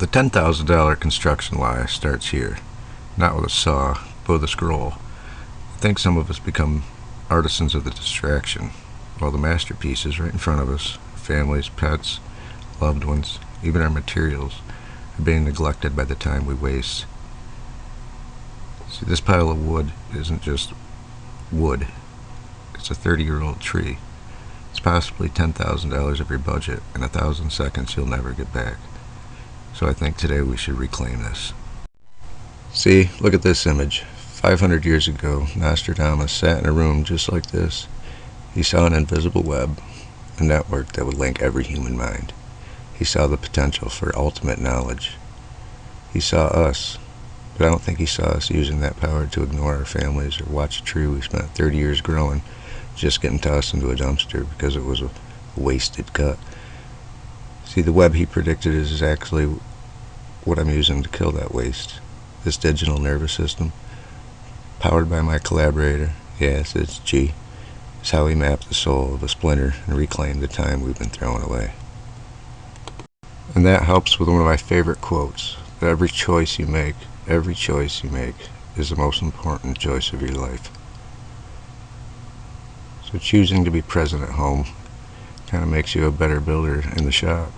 The $10,000 construction lie starts here, not with a saw, but with a scroll. I think some of us become artisans of the distraction, while the masterpiece is right in front of us. Families, pets, loved ones, even our materials are being neglected by the time we waste. See, this pile of wood isn't just wood. It's a 30-year-old tree. It's possibly $10,000 of your budget and 1,000 seconds you'll never get back. So I think today we should reclaim this. See, look at this image. 500 years ago, Nostradamus sat in a room just like this. He saw an invisible web, a network that would link every human mind. He saw the potential for ultimate knowledge. He saw us, but I don't think he saw us using that power to ignore our families or watch a tree we spent 30 years growing just getting tossed into a dumpster because it was a wasted cut. See, the web he predicted is actually what I'm using to kill that waste. This digital nervous system, powered by my collaborator, yes, it's G, is how we map the soul of a splinter and reclaim the time we've been throwing away. And that helps with one of my favorite quotes, that every choice you make is the most important choice of your life. So choosing to be present at home kind of makes you a better builder in the shop.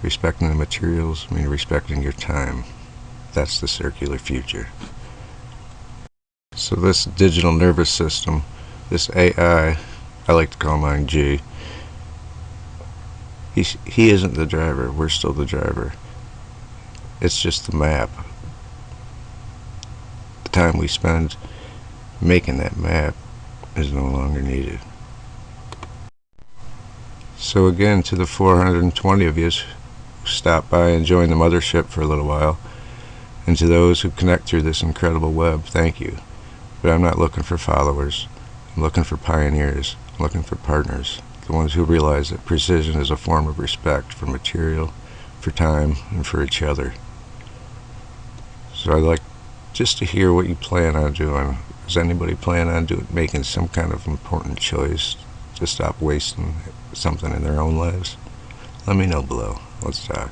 Respecting the materials means respecting your time. That's the circular future. So this digital nervous system, this AI, I like to call mine G, he isn't the driver, we're still the driver. It's just the map. The time we spend making that map is no longer needed. So again, to the 420 of you who stop by and join the Mothership for a little while, and to those who connect through this incredible web, thank you. But I'm not looking for followers. I'm looking for pioneers. I'm looking for partners. The ones who realize that precision is a form of respect for material, for time, and for each other. So I'd like just to hear what you plan on doing. Does anybody plan on making some kind of important choice to stop wasting something in their own lives? Let me know below. Let's talk.